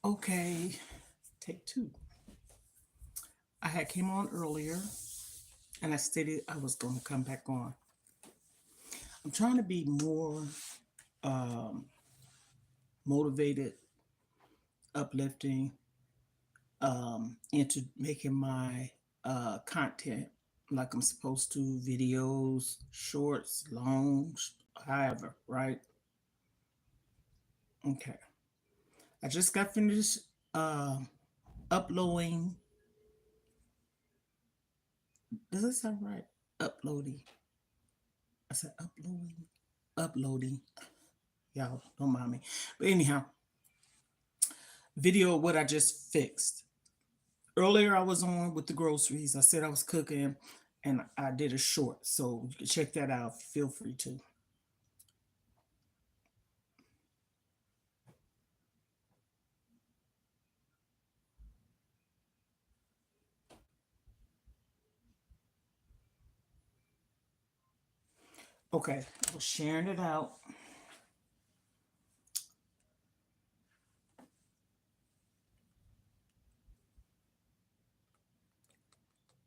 Okay, take two. I had came on earlier and I stated I was going to come back on. I'm trying to be more um, motivated, uplifting, into making my content like I'm supposed to videos, shorts, longs, however, right? Okay. I just got finished uh, uploading. Does that sound right? Uploading. I said uploading. Uploading. Y'all don't mind me. But anyhow, video of what I just fixed. Earlier I was on with the groceries. I said I was cooking and I did a short. So you can check that out. Feel free to. Okay. I was sharing it out.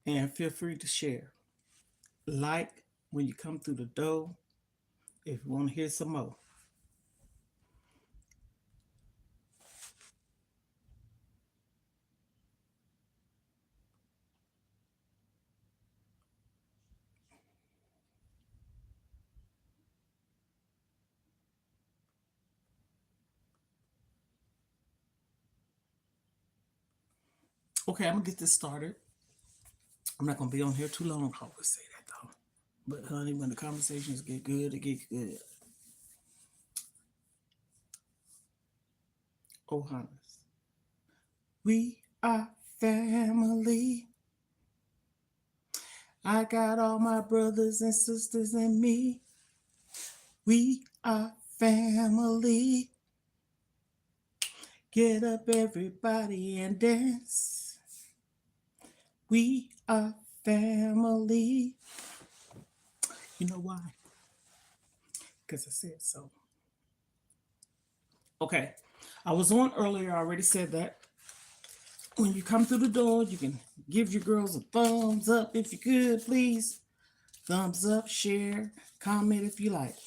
And feel free to share. Like when you come through the door if you want to hear some more. Okay, I'm gonna get this started. I'm not gonna be on here too long. I always say that though. But honey, when the conversations get good, it gets good. Oh, honest. We are family. I got all my brothers and sisters and me. We are family. Get up, everybody, and dance. We are family. You know why? Because I said so. Okay. I was on earlier. I already said that. When you come through the door, you can give your girls a thumbs up if you could, please. Thumbs up, share, comment if you like.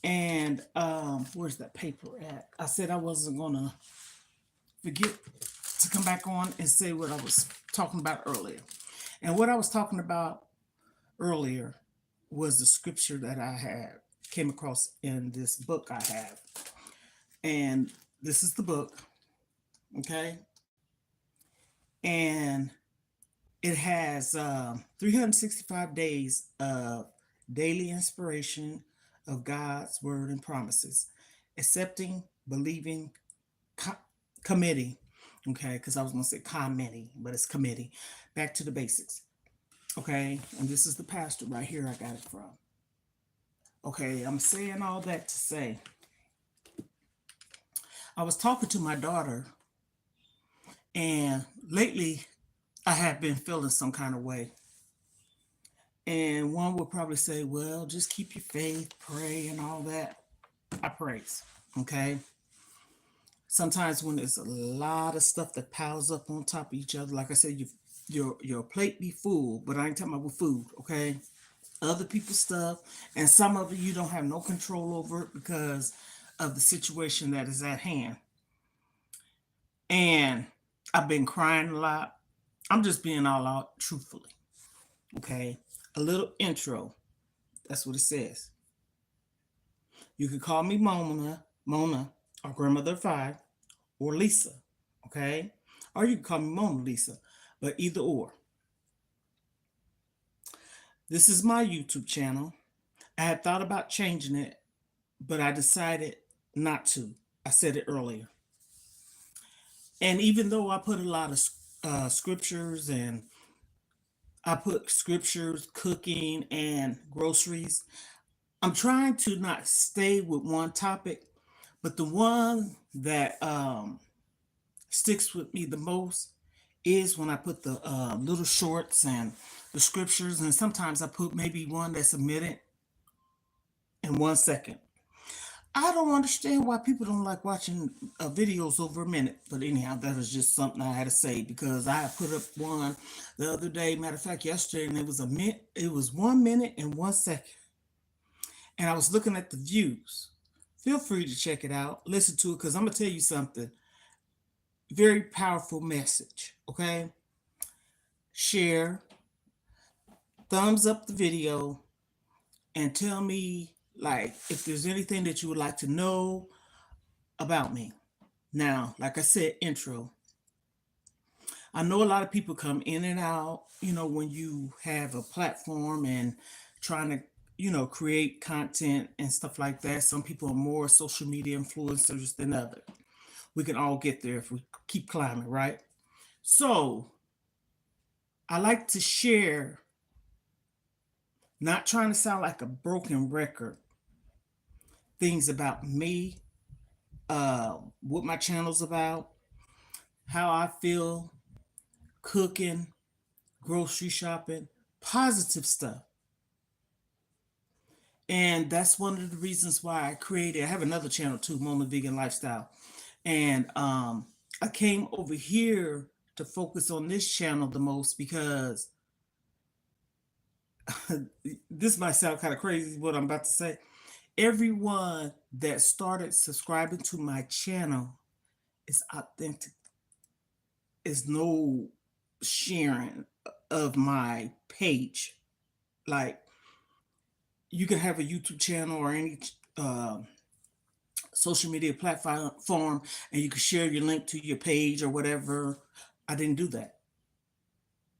And where's that paper at? I said I wasn't gonna forget to come back on and say what I was talking about earlier. And what I was talking about earlier was the scripture that I had came across in this book I have. And this is the book, okay? And it has 365 days of daily inspiration of God's word and promises, accepting, believing, co- committing. Okay, because I was going to say commenting, but it's committing. Back to the basics. Okay, and this is the pastor right here I got it from. Okay, I'm saying all that to say I was talking to my daughter, and lately I have been feeling some kind of way. And one would probably say, well, just keep your faith, pray, and all that. I praise. Okay. Sometimes when there's a lot of stuff that piles up on top of each other, like I said, your plate be full, but I ain't talking about with food, okay? Other people's stuff, and some of it you don't have no control over it because of the situation that is at hand. And I've been crying a lot. I'm just being all out truthfully, okay? A little intro. That's what it says. You can call me Mona, or Grandmother Five, or Lisa, okay? Or you can call me Mona Lisa, but either or. This is my YouTube channel. I had thought about changing it, but I decided not to. I said it earlier. And even though I put a lot of scriptures and I put scriptures, cooking, and groceries, I'm trying to not stay with one topic, but the one that sticks with me the most is when I put the little shorts and the scriptures, and sometimes I put maybe one that's a minute and 1 second. I don't understand why people don't like watching videos over a minute. But anyhow, that was just something I had to say because I put up one the other day. Matter of fact, yesterday, and it was a minute. It was 1 minute and 1 second, and I was looking at the views. Feel free to check it out, listen to it, because I'm gonna tell you something. Very powerful message. Okay, share, thumbs up the video, and tell me like if there's anything that you would like to know about me. Now, like I said, intro. I know a lot of people come in and out, when you have a platform and trying to, create content and stuff like that. Some people are more social media influencers than others. We can all get there if we keep climbing, right? So I like to share, not trying to sound like a broken record, things about me, what my channel's about, how I feel cooking, grocery shopping, positive stuff. And that's one of the reasons why I have another channel too, Moment Vegan Lifestyle. And I came over here to focus on this channel the most because this might sound kind of crazy what I'm about to say. Everyone that started subscribing to my channel is authentic. Is no sharing of my page. Like you can have a YouTube channel or any social media platform, and you can share your link to your page or whatever. I didn't do that.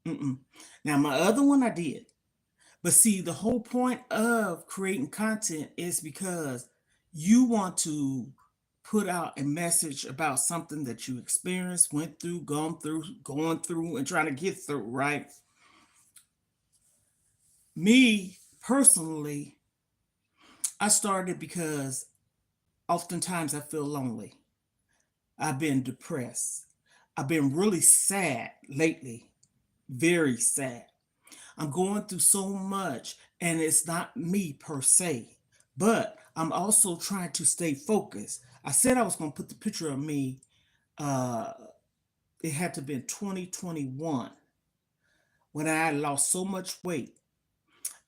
Mm-mm. Now my other one I did, but see the whole point of creating content is because you want to put out a message about something that you experienced, went through, gone through, going through, and trying to get through, right? Me personally, I started because oftentimes I feel lonely. I've been depressed. I've been really sad lately, very sad. I'm going through so much, and it's not me per se, but I'm also trying to stay focused. I said I was going to put the picture of me. Uh, it had to be in 2021 when I had lost so much weight.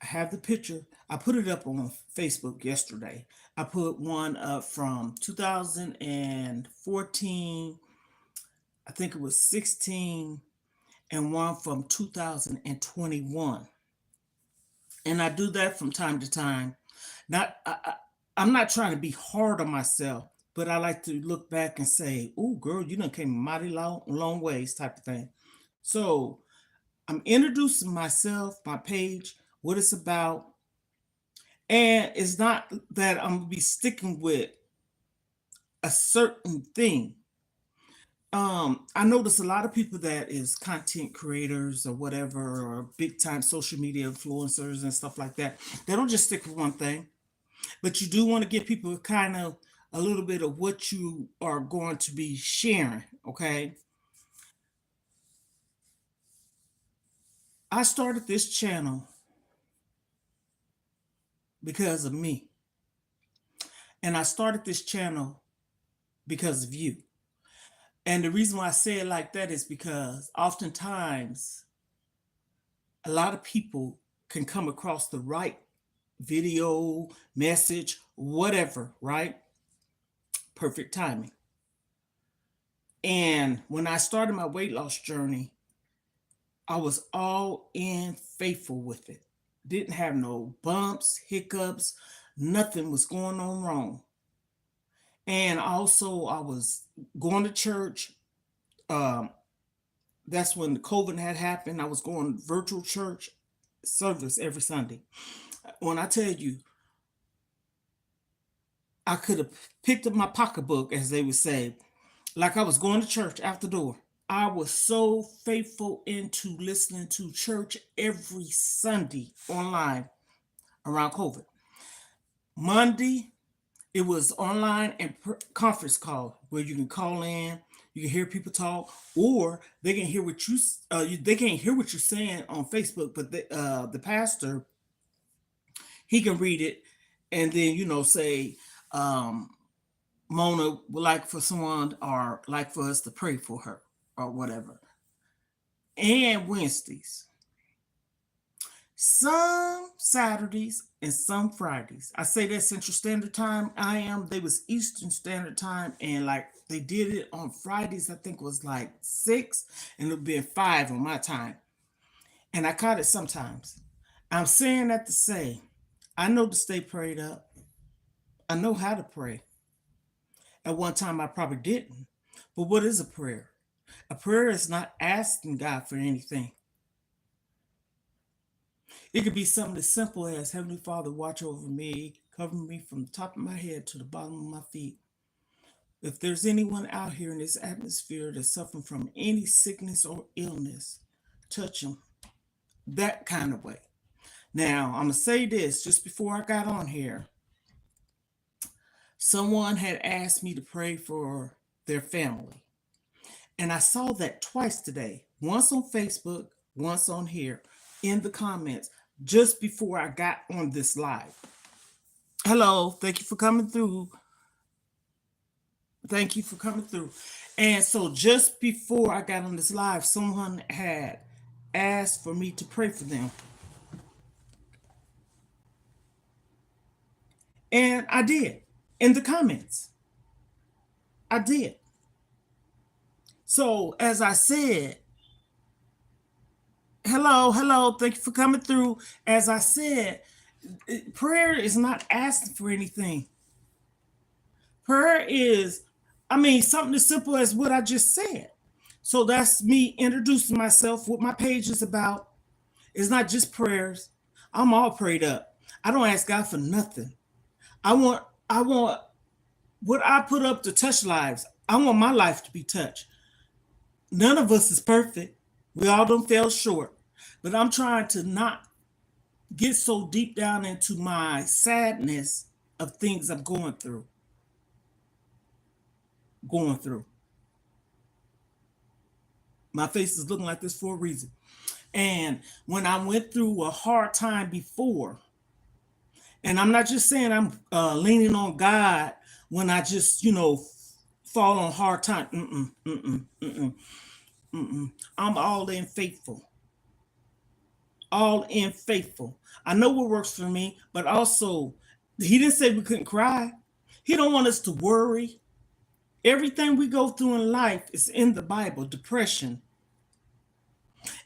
I have the picture. I put it up on Facebook yesterday. I put one up from 2014, I think it was 16, and one from 2021. And I do that from time to time. Not I'm not trying to be hard on myself, but I like to look back and say, "Oh, girl, you done came a mighty long ways," type of thing. So I'm introducing myself, my page, what it's about, and it's not that I'm gonna be sticking with a certain thing. I notice a lot of people that is content creators or whatever, or big time social media influencers and stuff like that. They don't just stick with one thing, but you do want to give people kind of a little bit of what you are going to be sharing. Okay. I started this channel because of me, and I started this channel because of you. And the reason why I say it like that is because oftentimes a lot of people can come across the right video, message, whatever, right? Perfect timing. And when I started my weight loss journey, I was all in faithful with it. Didn't have no bumps, hiccups, nothing was going on wrong. And also, I was going to church. Um, that's when the COVID had happened. I was going to virtual church service every Sunday. When I tell you, I could have picked up my pocketbook, as they would say, like I was going to church out the door. I was so faithful into listening to church every Sunday online around COVID. Monday, it was online and conference call where you can call in, you can hear people talk, or they can hear what they can't hear what you're saying on Facebook, but the pastor, he can read it and then say, um, Mona would like for someone or like for us to pray for her or whatever. And Wednesdays. Some Saturdays and some Fridays. I say that Central Standard Time. They was Eastern Standard Time, and like they did it on Fridays, I think it was like 6, and it'll be 5 on my time. And I caught it sometimes. I'm saying that to say, I know to stay prayed up. I know how to pray. At one time, I probably didn't. But what is a prayer? A prayer is not asking God for anything. It could be something as simple as Heavenly Father, watch over me, cover me from the top of my head to the bottom of my feet. If there's anyone out here in this atmosphere that's suffering from any sickness or illness, touch them. That kind of way. Now, I'm going to say this just before I got on here. Someone had asked me to pray for their family. And I saw that twice today, once on Facebook, once on here in the comments, just before I got on this live. Hello, thank you for coming through. Thank you for coming through. And so just before I got on this live, someone had asked for me to pray for them. And I did in the comments. I did. So as I said, hello, thank you for coming through. As I said, prayer is not asking for anything. Prayer is, something as simple as what I just said. So that's me introducing myself, what my page is about. It's not just prayers. I'm all prayed up. I don't ask God for nothing. I want what I put up to touch lives. I want my life to be touched. None of us is perfect. We all don't fell short. But I'm trying to not get so deep down into my sadness of things I'm going through. My face is looking like this for a reason. And when I went through a hard time before, and I'm not just saying I'm leaning on God when I just, fall on hard time. I'm all in faithful. All in faithful. I know what works for me, but also, he didn't say we couldn't cry. He don't want us to worry. Everything we go through in life is in the Bible. Depression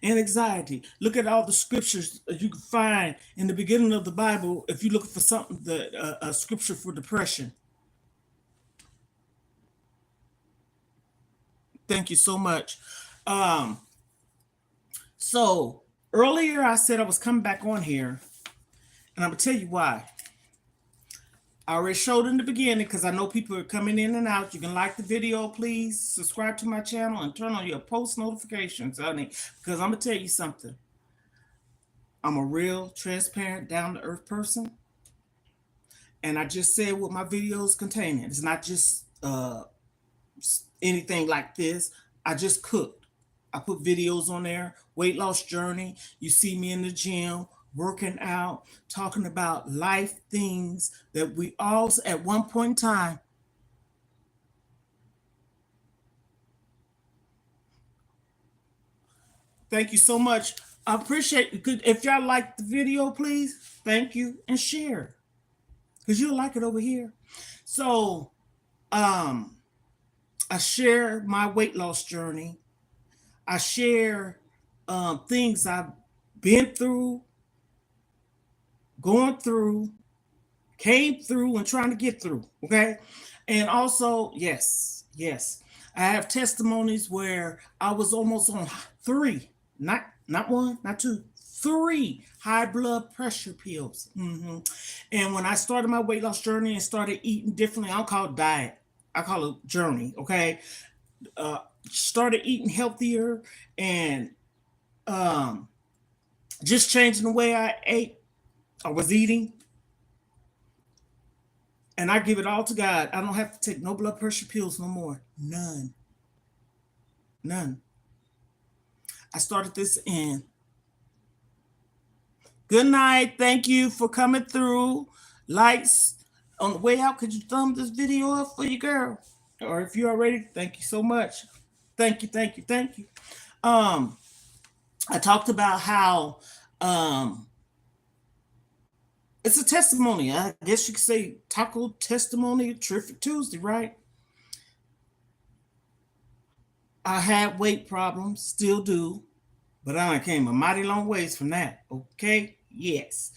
and anxiety. Look at all the scriptures you can find in the beginning of the Bible. If you're looking for something, a scripture for depression. Thank you so much. So earlier I said I was coming back on here, and I'm gonna tell you why. I already showed in the beginning because I know people are coming in and out. You can like the video, please. Subscribe to my channel and turn on your post notifications, honey. Because I'm going to tell you something. I'm a real, transparent, down-to-earth person. And I just said what my videos contain. It's not just anything like this. I just cooked. I put videos on there. Weight loss journey. You see me in the gym, working out, talking about life things that we all at one point in time. Thank you so much. I appreciate it. If y'all like the video, please, thank you and share. Because you'll like it over here. So I share my weight loss journey. I share things I've been through, going through, came through, and trying to get through. Okay. And also, yes, I have testimonies where I was almost on 3, not one, not 2, 3 high blood pressure pills. And when I started my weight loss journey and started eating differently, I don't call it diet, I call it journey. Okay. Started eating healthier and just changing the way I was eating. And I give it all to God. I don't have to take no blood pressure pills no more. None. I started this in. Good night. Thank you for coming through. Lights. On the way out, could you thumb this video up for your girl? Or if you already, thank you so much. Thank you, thank you, thank you. Um, I talked about how um it's a testimony. I guess you could say taco testimony, terrific Tuesday, right? I had weight problems, still do, but I came a mighty long ways from that. Okay, yes,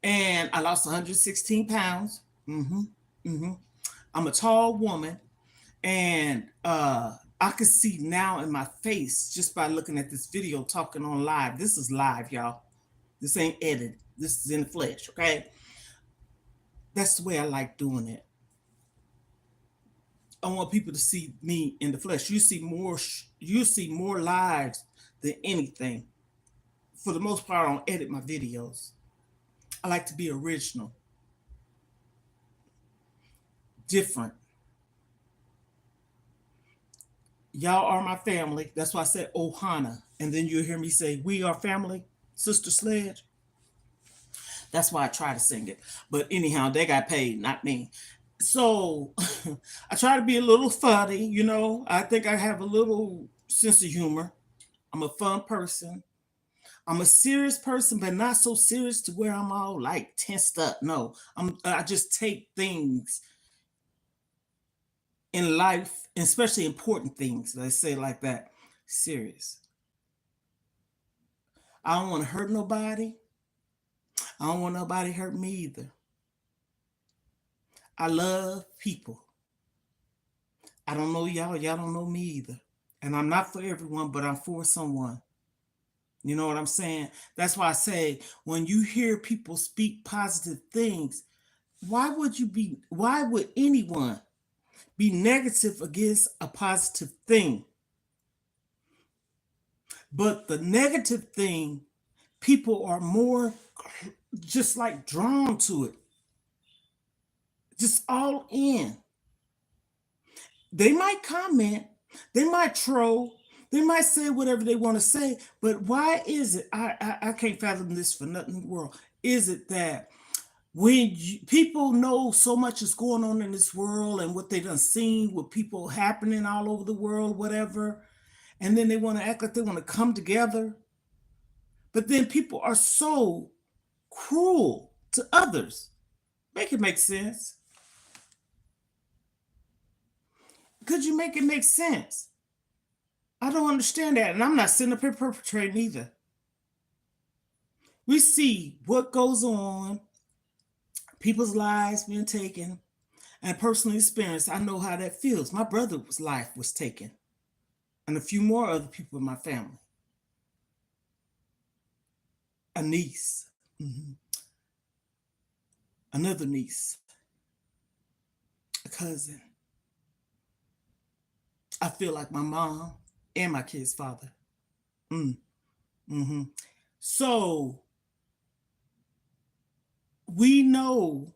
and I lost 116 pounds. Mm-hmm. Mm-hmm. I'm a tall woman, and I can see now in my face just by looking at this video talking on live. This is live, y'all. This ain't edited. This is in the flesh. Okay, that's the way I like doing it. I want people to see me in the flesh. You see more. You see more lives than anything. For the most part, I don't edit my videos. I like to be original, different. Y'all are my family. That's why I said Ohana. And then you'll hear me say, we are family, Sister Sledge. That's why I try to sing it. But anyhow, they got paid, not me. So I try to be a little funny, you know. I think I have a little sense of humor. I'm a fun person. I'm a serious person, but not so serious to where I'm all like tensed up. No, I just take things in life, especially important things, let's say like that, serious. I don't want to hurt nobody. I don't want nobody hurt me either. I love people. I don't know y'all. Y'all don't know me either. And I'm not for everyone, but I'm for someone. You know what I'm saying? That's why I say when you hear people speak positive things, why would anyone be negative against a positive thing? But the negative thing, people are more just like drawn to it, just all in. They might comment, they might troll, they might say whatever they want to say, but why is it? I can't fathom this for nothing in the world. Is it that people know so much is going on in this world and what they done seen with people happening all over the world, whatever, and then they want to act like they want to come together, but then people are so cruel to others. Make it make sense. Could you make it make sense? I don't understand that. And I'm not sitting up here perpetrating either. We see what goes on, people's lives being taken, and personal experience. I know how that feels. My brother's life was taken, and a few more other people in my family. A niece, another niece, a cousin. I feel like my mom and my kid's father. Mm, hmm So we know,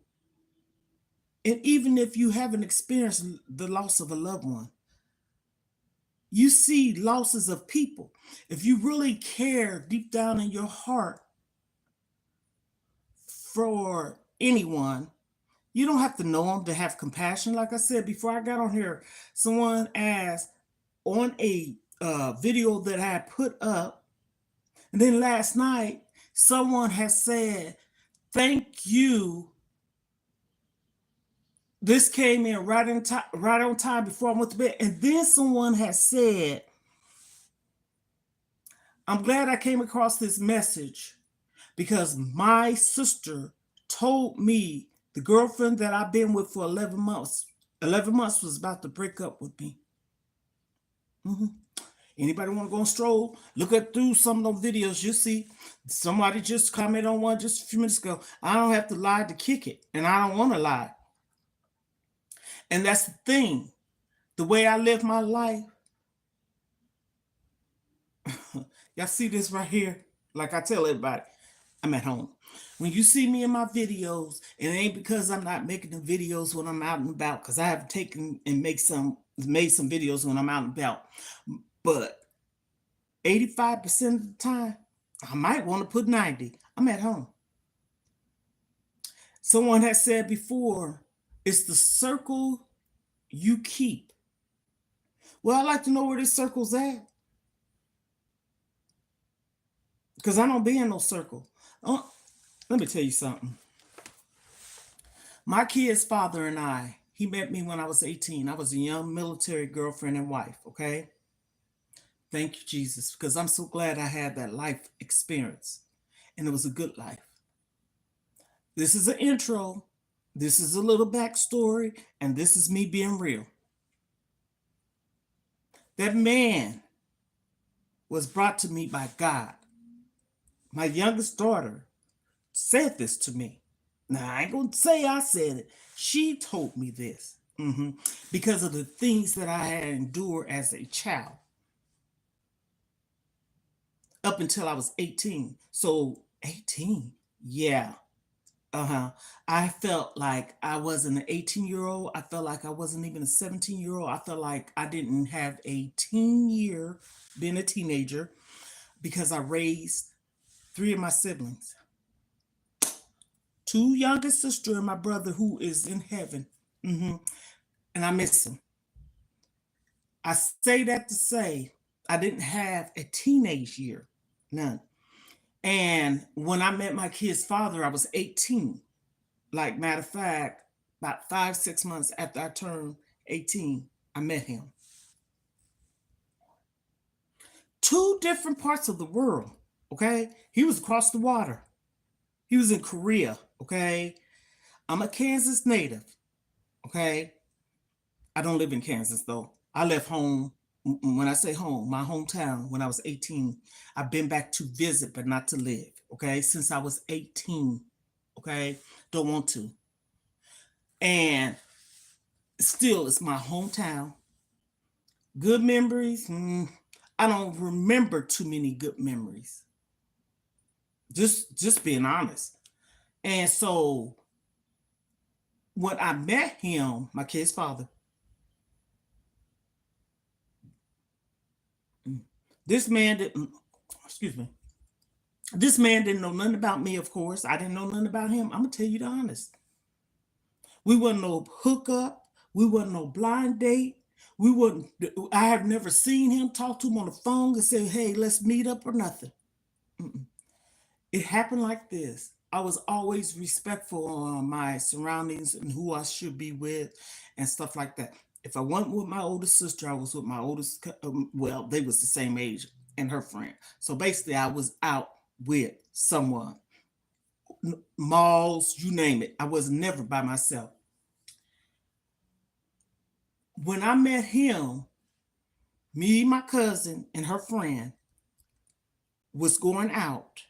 and even if you haven't experienced the loss of a loved one, you see losses of people. If you really care deep down in your heart for anyone, you don't have to know them to have compassion. Like I said before I got on here, someone asked on a video that I had put up, and then last night, someone has said, thank you. This came in right on time before I went to bed. And then someone has said, I'm glad I came across this message because my sister told me the girlfriend that I've been with for 11 months was about to break up with me. Mm-hmm. Anybody want to go on stroll? Look at through some of those videos. You see somebody just commented on one just a few minutes ago. I don't have to lie to kick it, and I don't want to lie. And that's the thing. The way I live my life, y'all see this right here? Like I tell everybody, I'm at home. When you see me in my videos, it ain't because I'm not making the videos when I'm out and about, because I have taken and made some videos when I'm out and about. But 85% of the time, I might want to put 90. I'm at home. Someone has said before, It's the circle you keep. Well, I'd like to know where this circle's at. Because I don't be in no circle. Oh, let me tell you something. My kid's father and I, he met me when I was 18. I was a young military girlfriend and wife, okay? Thank you, Jesus, because I'm so glad I had that life experience. And it was a good life. This is an intro. This is a little backstory. And this is me being real. That man was brought to me by God. My youngest daughter said this to me. Now, I ain't going to say I said it. She told me this because of the things that I had endured as a child up until I was 18. So, 18, yeah. I felt like I wasn't an 18-year-old. I felt like I wasn't even a 17-year-old. I felt like I didn't have a teen year being a teenager because I raised three of my siblings. Two youngest sister and my brother who is in heaven. And I miss him. I say that to say I didn't have a teenage year. None. And when I met my kid's father, I was 18. Like, matter of fact, about 5-6 months after I turned 18, I met him. Two different parts of the world, okay? He was across the water. He was in Korea, okay? I'm a Kansas native, okay? I don't live in Kansas, though. I left home, when I say home, my hometown, when I was 18. I've been back to visit, but not to live, okay? Since I was 18, okay? Don't want to. And still, it's my hometown. Good memories? I don't remember too many good memories. Just being honest. And so when I met him, my kid's father, this man didn't, excuse me, this man didn't know nothing about me, of course. I didn't know nothing about him. I'm going to tell you the honest. We wasn't no hookup. We wasn't no blind date. We wouldn't, I have never seen him talk to him on the phone and say, hey, let's meet up or nothing. It happened like this. I was always respectful on my surroundings and who I should be with and stuff like that. If I went with my oldest sister, I was with my oldest, well, they was the same age and her friend. So basically I was out with someone. Malls, you name it. I was never by myself. When I met him, me, my cousin, and her friend was going out.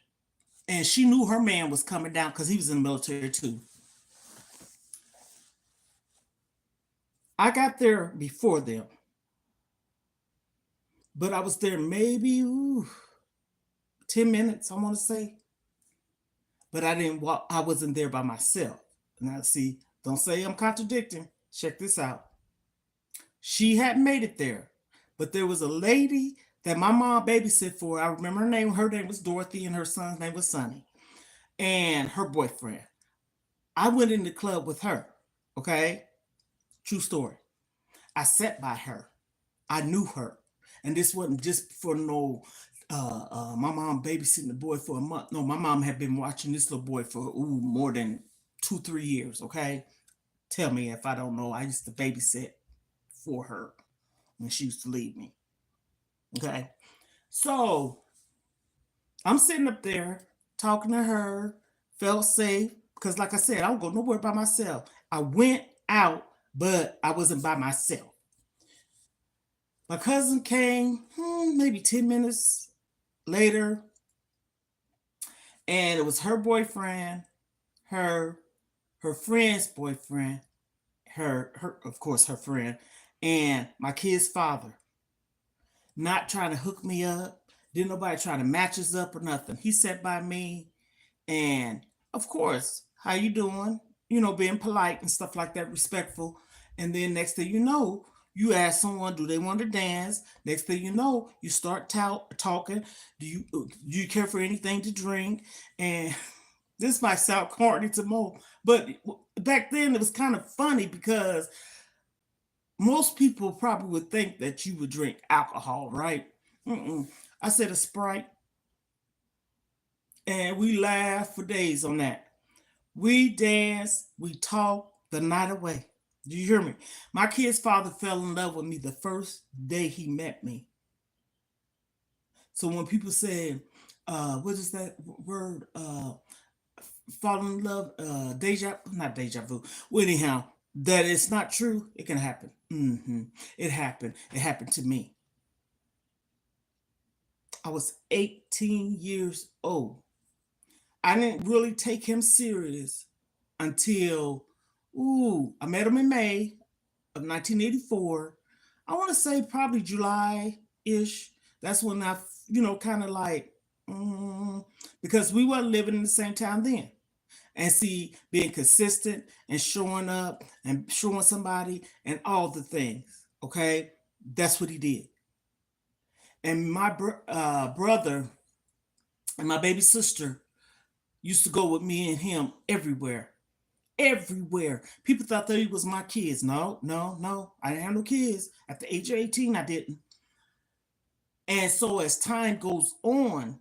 And she knew her man was coming down because he was in the military too. I got there before them. But I was there maybe 10 minutes, I want to say. But I didn't walk, I wasn't there by myself. Now, see, don't say I'm contradicting. Check this out. She hadn't made it there, but there was a lady that my mom babysit for. I remember her name. Her name was Dorothy, and her son's name was Sonny, and her boyfriend. I went in the club with her. Okay, true story. I sat by her. I knew her, and this wasn't just for no. My mom babysitting the boy for a month. No, my mom had been watching this little boy for more than 2-3 years. Okay, tell me if I don't know. I used to babysit for her when she used to leave me. Okay. So I'm sitting up there talking to her, felt safe. Because, like I said, I don't go nowhere by myself. I went out, but I wasn't by myself. My cousin came maybe 10 minutes later, and it was her boyfriend, her friend's boyfriend, her of course, her friend, and my kid's father. Not trying to hook me up. Didn't nobody try to match us up or nothing. He sat by me, and of course, how you doing? You know, being polite and stuff like that, respectful. And then next thing you know, you ask someone, do they want to dance? Next thing you know, you start talking. Do you care for anything to drink? And This might sound corny to Mo, but back then it was kind of funny because most people probably would think that you would drink alcohol, right? Mm-mm. I said a Sprite, and we laughed for days on that. We danced, we talked the night away. Do you hear me? My kid's father fell in love with me the first day he met me. So when people say, what is that word? Fall in love, not deja vu. Well, anyhow, that it's not true. It can happen. It happened. It happened to me. I was 18 years old. I didn't really take him serious until, I met him in May of 1984. I want to say probably July ish. That's when I, kind of like, because we weren't living in the same town then. And see, being consistent and showing up and showing somebody and all the things. Okay, that's what he did. And my brother and my baby sister used to go with me and him everywhere. Everywhere. People thought that he was my kids. No, no, no. I didn't have no kids. At the age of 18, I didn't. And so as time goes on,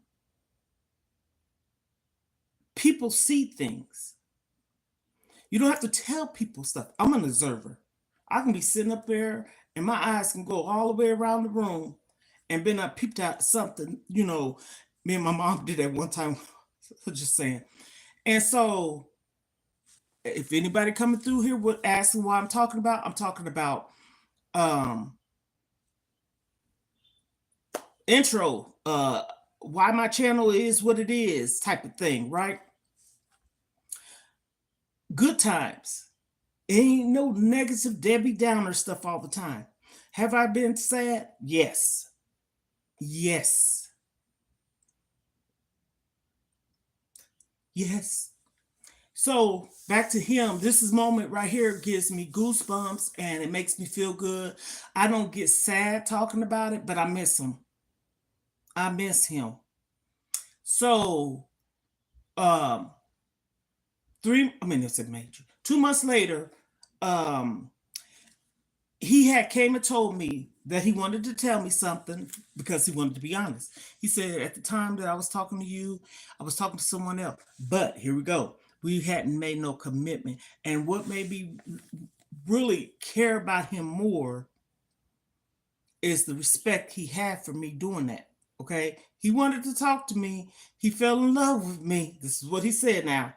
people see things. You don't have to tell people stuff. I'm an observer. I can be sitting up there and my eyes can go all the way around the room and then I peeped out something, me and my mom did that one time. Just saying. And so if anybody coming through here would asking what I'm talking about um intro, why my channel is what it is type of thing, right? Good times. Ain't no negative Debbie Downer stuff all the time. Have I been sad? Yes. Yes. Yes. So back to him. This is moment right here gives me goosebumps and it makes me feel good. I don't get sad talking about it, but I miss him. I miss him. So um it's a major. 2 months later, um he had came and told me that he wanted to tell me something because he wanted to be honest. He said, at the time that I was talking to you, I was talking to someone else. But here we go. We hadn't made no commitment. And what made me really care about him more is the respect he had for me doing that. Okay. He wanted to talk to me. He fell in love with me. This is what he said now.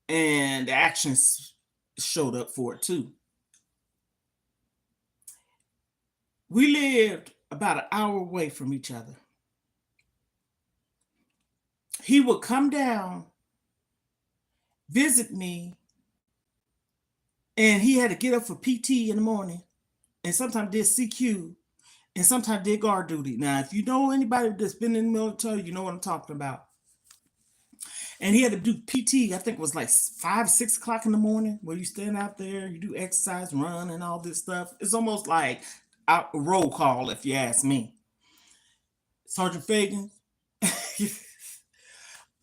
And the actions showed up for it too. We lived about an hour away from each other. He would come down, visit me, and he had to get up for PT in the morning, and sometimes did CQ, and sometimes did guard duty. Now, if you know anybody that's been in the military, you know what I'm talking about. And he had to do PT, I think it was like 5, 6 o'clock in the morning, where you stand out there, you do exercise, run, and all this stuff. It's almost like a roll call, if you ask me. Sergeant Fagan,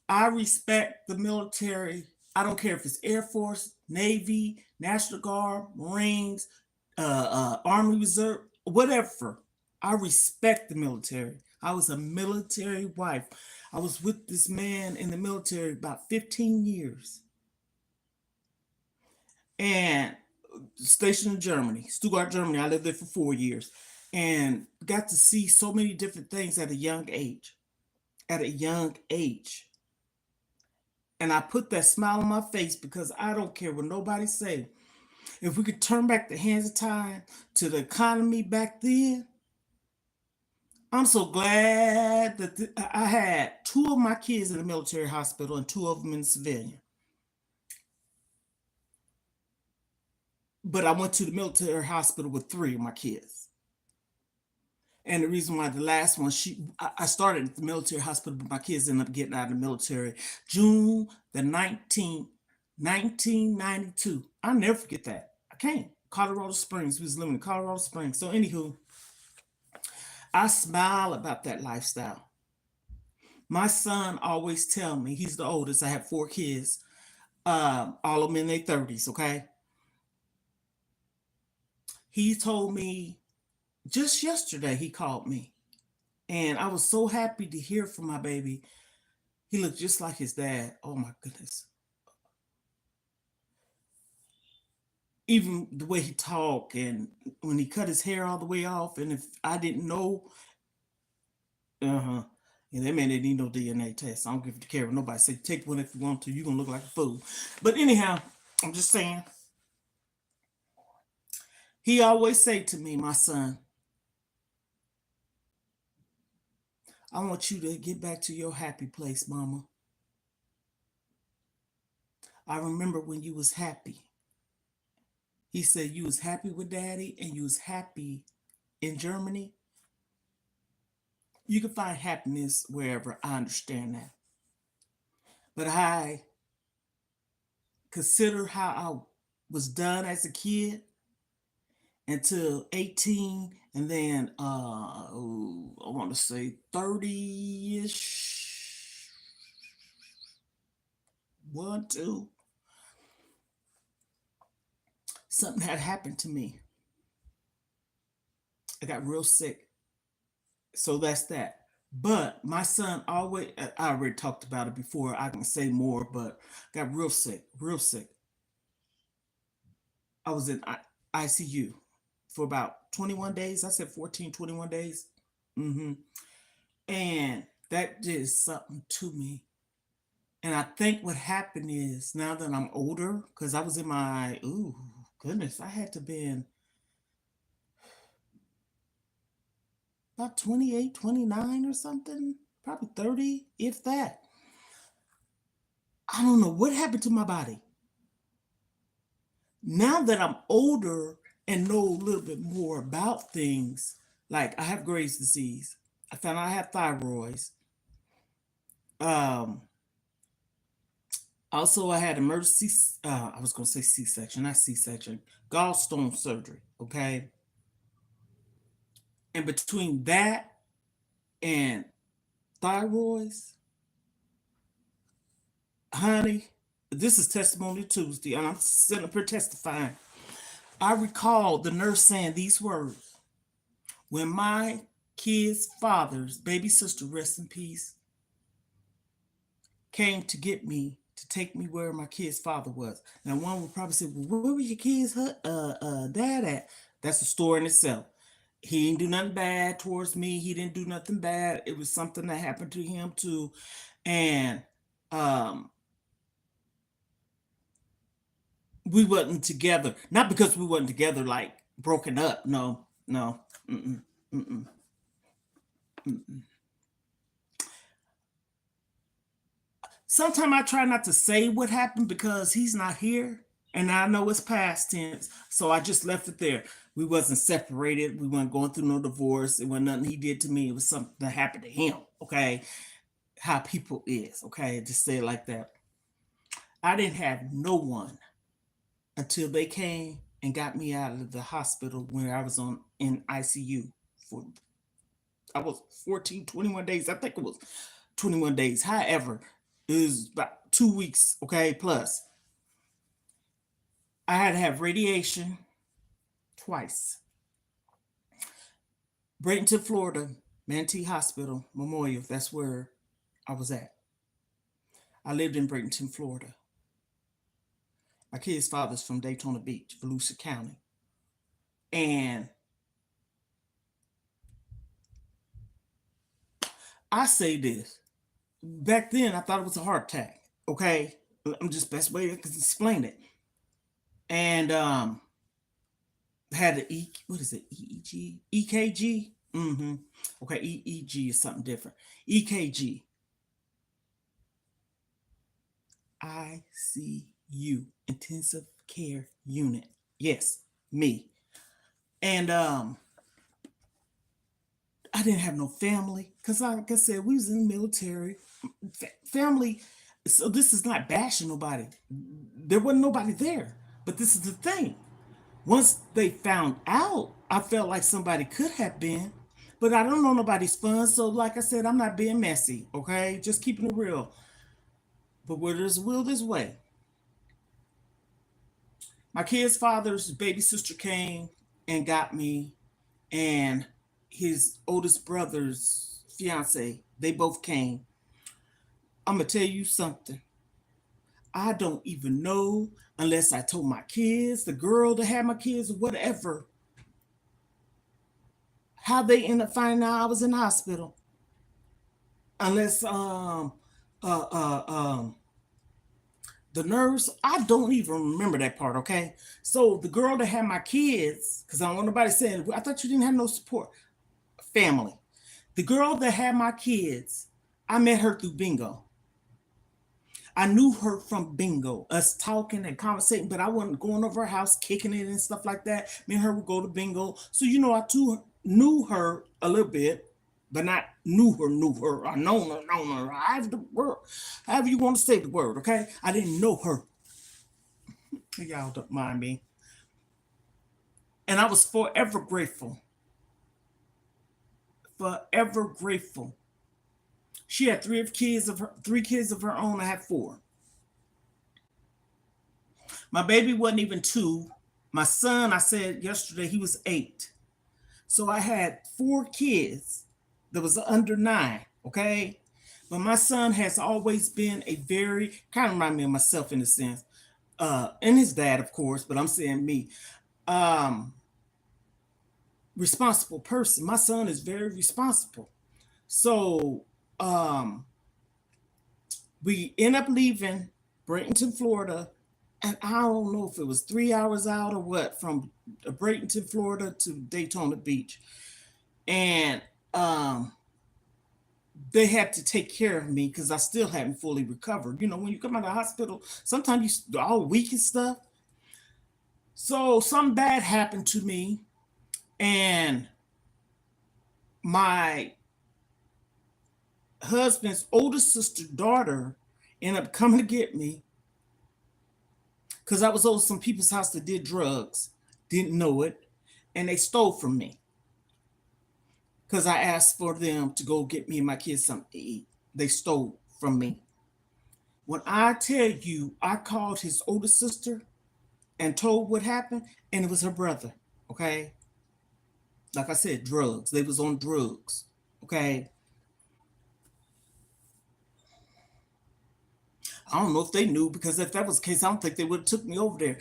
I respect the military. I don't care if it's Air Force, Navy, National Guard, Marines, Army Reserve, whatever. I respect the military. I was a military wife. I was with this man in the military about 15 years. And stationed in Germany, Stuttgart, Germany. I lived there for 4 years and got to see so many different things at a young age. At a young age. And I put that smile on my face because I don't care what nobody say. If we could turn back the hands of time to the economy back then, I'm so glad that I had 2 of my kids in the military hospital and 2 of them in civilian. But I went to the military hospital with 3 of my kids. And the reason why the last one, I started at the military hospital, but my kids ended up getting out of the military June the 19th, 1992. I'll never forget that. I can't. Colorado Springs. We was living in Colorado Springs. So anywho, I smile about that lifestyle. My son always tell me, he's the oldest. I have 4 kids, all of them in their 30s, okay? He told me just yesterday, he called me. And I was so happy to hear from my baby. He looked just like his dad. Oh my goodness. Even the way he talked and when he cut his hair all the way off. And if I didn't know, uh-huh. And that man didn't need no DNA test. I don't give a care what nobody say. Take one if you want to. You're gonna look like a fool. But anyhow, I'm just saying. He always say to me, my son, I want you to get back to your happy place, mama. I remember when you was happy. He said you was happy with daddy and you was happy in Germany. You can find happiness wherever. I understand that. But I consider how I was done as a kid until 18 and then I want to say 30ish. One, two. Something had happened to me. I got real sick. So that's that. But my son always, I already talked about it before. I can say more, but got real sick, real sick. I was in ICU for about 21 days. I said 14, 21 days. Hmm. And that did something to me. And I think what happened is now that I'm older, because I was in my, ooh, goodness, I had to been about 28, 29 or something, probably 30, if that. I don't know what happened to my body. Now that I'm older and know a little bit more about things, like I have Graves' disease, I found out I have thyroids. Um, Also, I had emergency. I was going to say C-section, not C-section, gallstone surgery. Okay, and between that and thyroids, honey, this is testimony Tuesday, and I'm sitting up here testifying. I recall the nurse saying these words when my kid's father's baby sister, rest in peace, came to get me to take me where my kid's father was. Now, one would probably say, "Well, where was your kid's dad at?" That's a story in itself. He didn't do nothing bad towards me. He didn't do nothing bad. It was something that happened to him too, and um, we wasn't together. Not because we wasn't together, like broken up. No, no. Mm-mm, mm-mm, mm-mm. Sometimes I try not to say what happened because he's not here and I know it's past tense. So I just left it there. We wasn't separated. We weren't going through no divorce. It wasn't nothing he did to me. It was something that happened to him. Okay. How people is. Okay. Just say it like that. I didn't have no one until they came and got me out of the hospital when I was on in ICU for I was 14, 21 days. I think it was 21 days. However, it was about 2 weeks, okay, plus. I had to have radiation twice. Bradenton, Florida, Manatee Hospital, Memorial, that's where I was at. I lived in Bradenton, Florida. My kid's father's from Daytona Beach, Volusia County. And I say this. Back then, I thought it was a heart attack, okay? I'm just best way to explain it. And had the what is it, EEG, EKG? Mm-hmm. Okay, EEG is something different. EKG, ICU, intensive care unit. Yes, me. And I didn't have no family because, like I said, we was in the military. Family. So this is not bashing nobody. There wasn't nobody there. But this is the thing. Once they found out, I felt like somebody could have been, But I don't know nobody's fun. So, like I said, I'm not being messy, okay? Just keeping it real. But where there's a will, there's a way. My kid's father's baby sister came and got me, and his oldest brother's fiance, they both came. I'm going to tell you something. I don't even know unless I told my kids, the girl that had my kids, or whatever, how they ended up finding out I was in the hospital. Unless uh uh um the nurse, I don't even remember that part, okay? So the girl that had my kids, because I don't want nobody saying, I thought you didn't have no support family. The girl that had my kids, I met her through bingo. I knew her from bingo, us talking and conversating, but I wasn't going over her house, kicking it and stuff like that. Me and her would go to bingo. So, I too knew her a little bit, but not knew her, or known her, however the word, however you want to say the word, okay? I didn't know her. Y'all don't mind me. And I was forever grateful. Forever grateful. She had three kids of her own. I had four. My baby wasn't even two. My son, I said yesterday, he was 8. So I had 4 kids that was under 9, okay? But my son has always been a very, kind of remind me of myself in a sense, and his dad, of course, but I'm saying me, um, responsible person. My son is very responsible. So um, we end up leaving Bradenton, Florida, and I don't know if it was 3 hours out or what from Bradenton, Florida to Daytona Beach. And um, they had to take care of me because I still hadn't fully recovered. When you come out of the hospital, sometimes you're all weak and stuff. So something bad happened to me, and my husband's oldest sister daughter ended up coming to get me because I was over some people's house that did drugs, didn't know it, and they stole from me because I asked for them to go get me and my kids something to eat. They stole from me. When I tell you, I called his oldest sister and told what happened, and it was her brother. Okay, like I said, drugs. They was on drugs. Okay, I don't know if they knew, because if that was the case, I don't think they would have took me over there.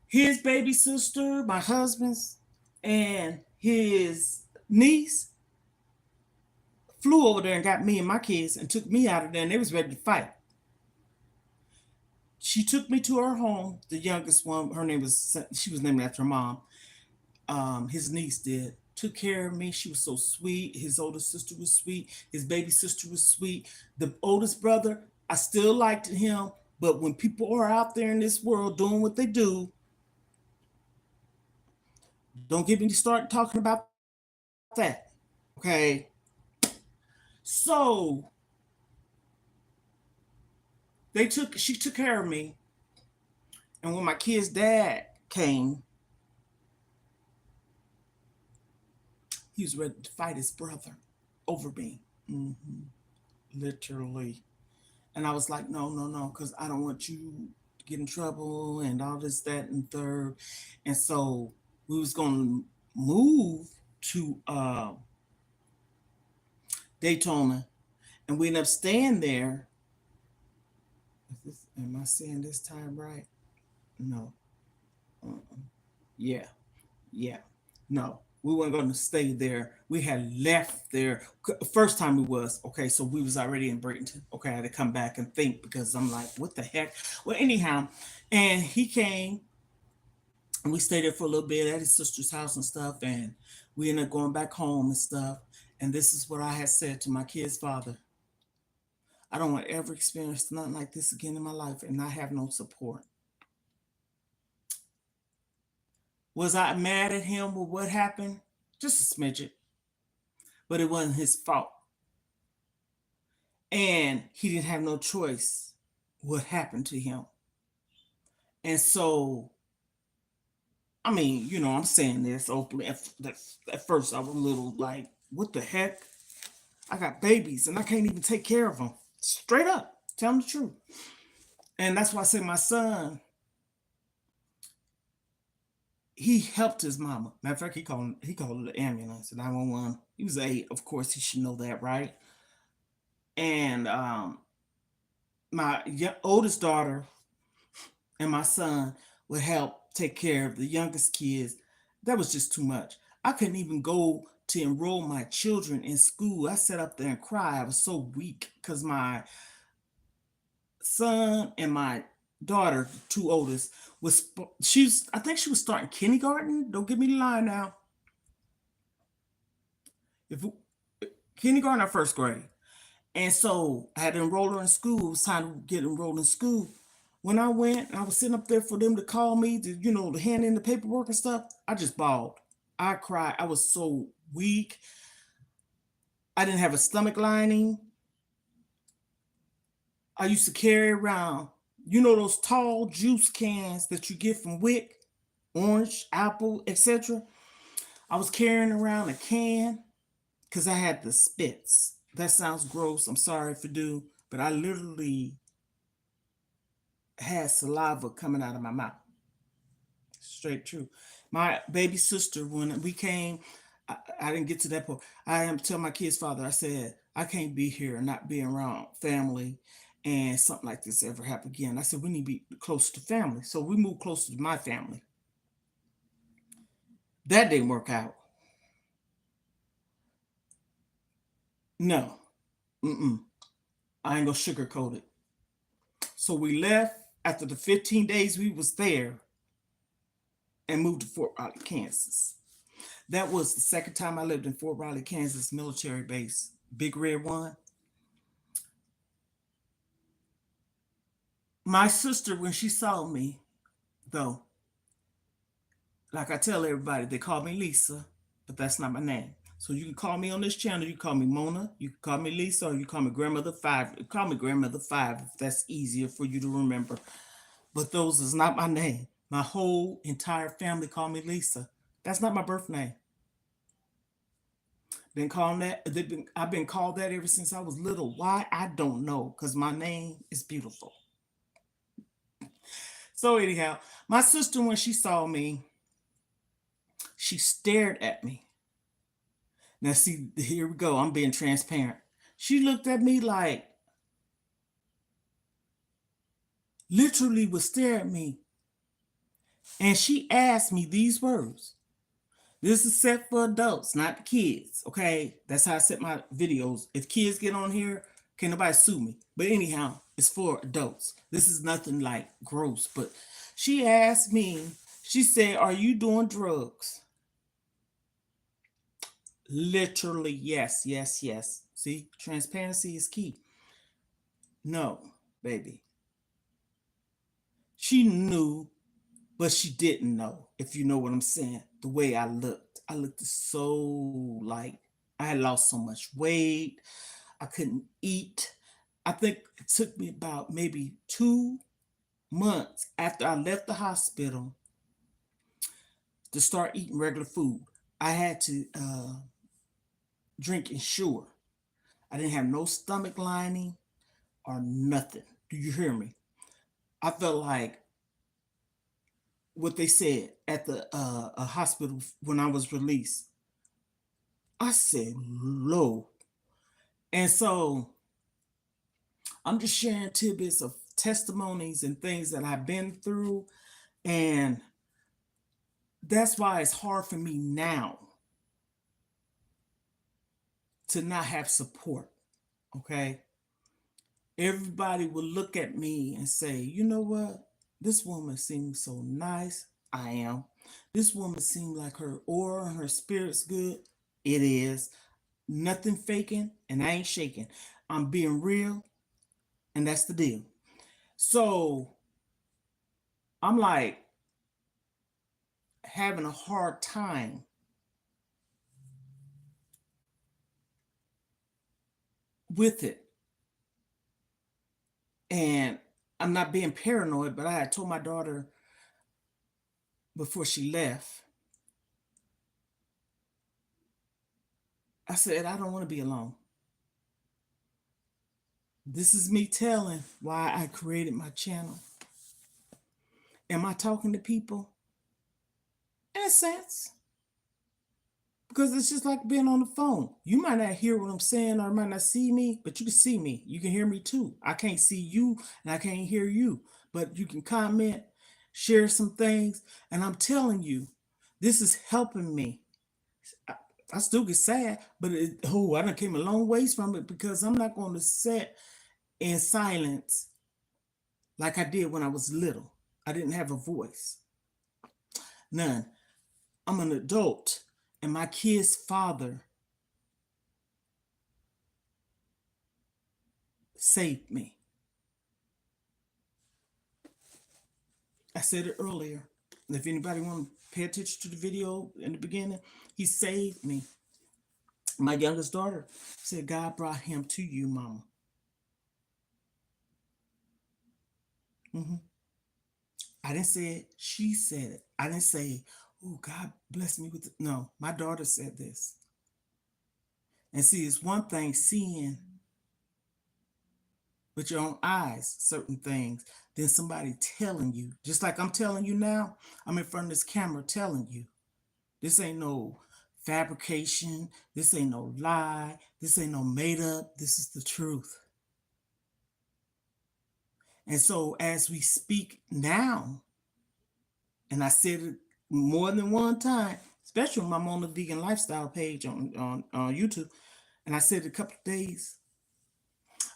His baby sister, my husband's, and his niece flew over there and got me and my kids and took me out of there, and they was ready to fight. She took me to her home. The youngest one, she was named after her mom. His niece did. Took care of me. She was so sweet. His older sister was sweet. His baby sister was sweet. The oldest brother, I still liked him. But when people are out there in this world doing what they do, don't get me to start talking about that. Okay. So she took care of me. And when my kid's dad came, he was ready to fight his brother over me. Literally. And I was like, no, no, no, because I don't want you to get in trouble and all this, that, and third. And so we was going to move to Daytona, and we ended up staying there. Am I saying this time right? No. Yeah. Yeah. No. We weren't going to stay there. We had left there. First time we was, okay, so we was already in Bradenton. Okay, I had to come back and think, because I'm like, what the heck? Well, anyhow, and he came, and we stayed there for a little bit at his sister's house and stuff, and we ended up going back home and stuff. And this is what I had said to my kid's father: I don't want to ever experience nothing like this again in my life and not have no support. Was I mad at him with what happened? Just a smidget. But it wasn't his fault. And he didn't have no choice what happened to him. And so, I mean, I'm saying this openly. At first, I was a little like, what the heck? I got babies and I can't even take care of them. Straight up, tell them the truth. And that's why I say my son, he helped his mama. Matter of fact, he called the ambulance, 911. He was 8, of course. He should know that, right? And my oldest daughter and my son would help take care of the youngest kids. That was just too much. I couldn't even go to enroll my children in school. I sat up there and cried. I was so weak because my son and my daughter, the two oldest, I think she was starting kindergarten. Don't get me the line now. If kindergarten or first grade. And so I had to enroll her in school. It was time to get enrolled in school. When I went, I was sitting up there for them to call me to hand in the paperwork and stuff. I just bawled. I cried. I was so weak. I didn't have a stomach lining. I used to carry around, those tall juice cans that you get from WIC, orange, apple, etc. I was carrying around a can because I had the spits. That sounds gross. I'm sorry if it do, but I literally had saliva coming out of my mouth. Straight true. My baby sister, when we came, I didn't get to that point. I am tell my kid's father, I said, I can't be here and not being around family and something like this ever happen again. I said, we need to be close to family. So we moved closer to my family. That didn't work out. No. Mm-mm. I ain't gonna sugarcoat it. So we left after the 15 days we was there and moved to Fort Riley, Kansas. That was the second time I lived in Fort Riley, Kansas military base, Big Red One. My sister, when she saw me, though, like I tell everybody, they call me Lisa, but that's not my name. So you can call me on this channel. You call me Mona. You can call me Lisa, or you call me Grandmother Five. Call me Grandmother Five if that's easier for you to remember. But those is not my name. My whole entire family call me Lisa. That's not my birth name. Been calling that. I've been called that ever since I was little. Why? I don't know. Cause my name is beautiful. So anyhow, my sister, when she saw me, she stared at me. Now see, here we go. I'm being transparent. She looked at me like, literally would stare at me. And she asked me these words. This is set for adults, not kids. Okay. That's how I set my videos. If kids get on here, can't nobody sue me. But anyhow, it's for adults. This is nothing like gross. But she asked me, she said, are you doing drugs? Literally, yes, yes, yes. See, transparency is key. No, baby. She knew, but she didn't know, if you know what I'm saying. The way I looked. I looked so like I had lost so much weight. I couldn't eat. I think it took me about maybe 2 months after I left the hospital to start eating regular food. I had to drink Ensure. I didn't have no stomach lining or nothing. Do you hear me? I felt like what they said at the hospital when I was released. I said, Lord. And so I'm just sharing tidbits of testimonies and things that I've been through. And that's why it's hard for me now to not have support. Okay. Everybody will look at me and say, you know what? This woman seems so nice. I am. This woman seems like her aura and her spirit's good. It is. Nothing faking, and I ain't shaking. I'm being real, and that's the deal. So I'm like having a hard time with it. And I'm not being paranoid, but I had told my daughter before she left, I said, I don't want to be alone. This is me telling why I created my channel. Am I talking to people? In a sense. Because it's just like being on the phone. You might not hear what I'm saying or might not see me, but you can see me. You can hear me too. I can't see you and I can't hear you, but you can comment, share some things. And I'm telling you, this is helping me. I still get sad, but I done came a long ways from it because I'm not going to sit in silence like I did when I was little. I didn't have a voice. None. I'm an adult, and my kid's father saved me. I said it earlier. If anybody want to pay attention to the video in the beginning, he saved me. My youngest daughter said, God brought him to you, Mama. I didn't say it. She said it. I didn't say, oh, God bless me with it. No, my daughter said this. And see, it's one thing seeing with your own eyes certain things than somebody telling you. Just like I'm telling you now, I'm in front of this camera telling you. This ain't no fabrication. This ain't no lie. This ain't no made up. This is the truth. And so as we speak now, and I said it more than one time, especially when I'm on the vegan lifestyle page on YouTube, and I said it a couple of days,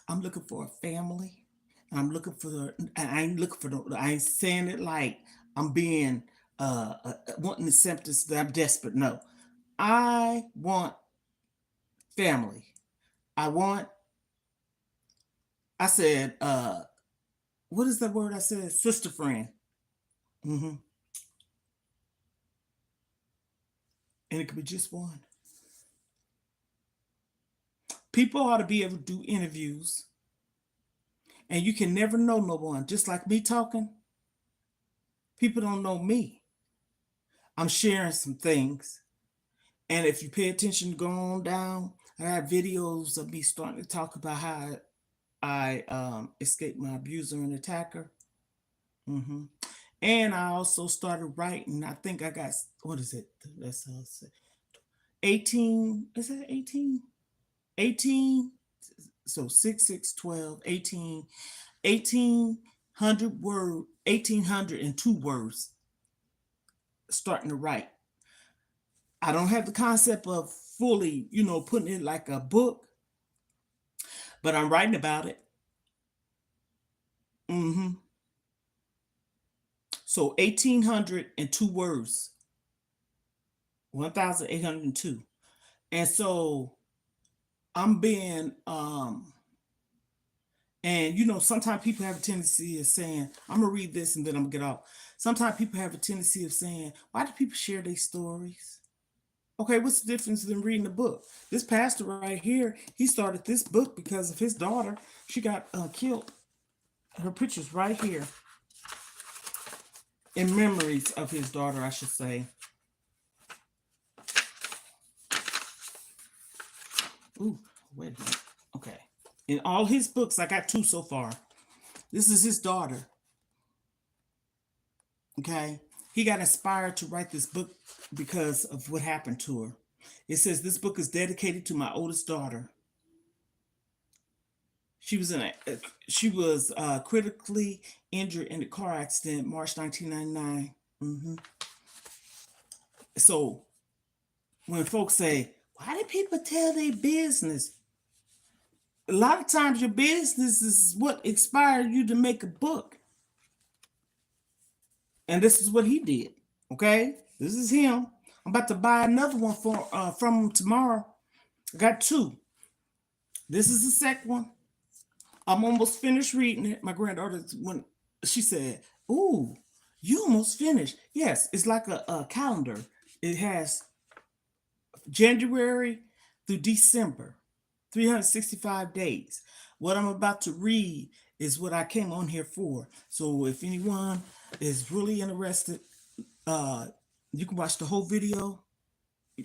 I'm looking for a family. I'm looking for, I ain't looking for, I ain't saying it like I'm being, wanting the symptoms that I'm desperate. No, I want family. I want, I said, what is that word I said? Sister friend. Mm-hmm. And it could be just one. People ought to be able to do interviews, and you can never know no one. Just like me talking, people don't know me. I'm sharing some things. And if you pay attention, go on down, I have videos of me starting to talk about how I escaped my abuser and attacker. hmm And I also started writing. I think I got, what is it? Let's say 18, is that 18? 18, so 6, 6, 12, 18, 1800 word, 1802 words starting to write. I don't have the concept of fully, putting it like a book, but I'm writing about it. hmm So 1802 words, 1802. And so I'm being, and sometimes people have a tendency of saying, I'm gonna read this and then I'm gonna get off. Sometimes people have a tendency of saying, why do people share their stories? Okay, what's the difference in reading a book? This pastor right here, he started this book because of his daughter. She got killed. Her picture's right here. In memories of his daughter, I should say. Ooh, wait a minute. Okay. In all his books, I got 2 so far. This is his daughter. Okay. He got inspired to write this book because of what happened to her. It says this book is dedicated to my oldest daughter. She was critically injured in a car accident March 1999. So when folks say, why do people tell their business? A lot of times your business is what inspired you to make a book. And this is what he did. Okay? This is him. I'm about to buy another one from him tomorrow. I got 2. This is the second one. I'm almost finished reading it. My granddaughter, when she said, ooh, you almost finished. Yes, it's like a calendar. It has January through December, 365 days. What I'm about to read is what I came on here for. So if anyone is really interested, you can watch the whole video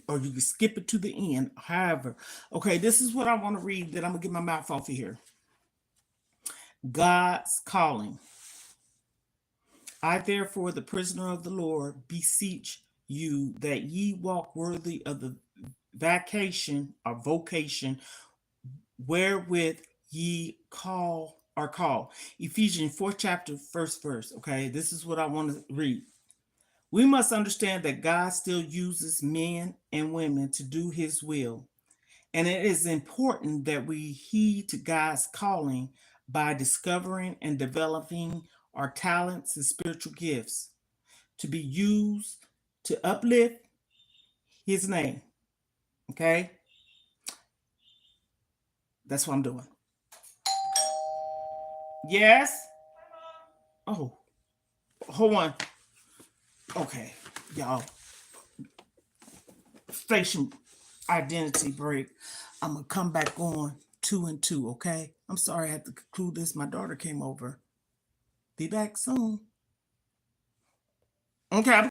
or you can skip it to the end. However, okay, this is what I want to read. That I'm gonna get my mouth off of here. God's calling. I therefore, the prisoner of the Lord, beseech you that ye walk worthy of the vacation or vocation wherewith ye are called. Ephesians 4th chapter, 1st verse. Okay, this is what I want to read. We must understand that God still uses men and women to do his will. And it is important that we heed to God's calling by discovering and developing our talents and spiritual gifts to be used to uplift his name. Okay? That's what I'm doing. Yes? Oh, hold on. Okay, y'all. Station identity break. I'm going to come back on 2 and 2, okay? I'm sorry I had to conclude this. My daughter came over. Be back soon. Okay.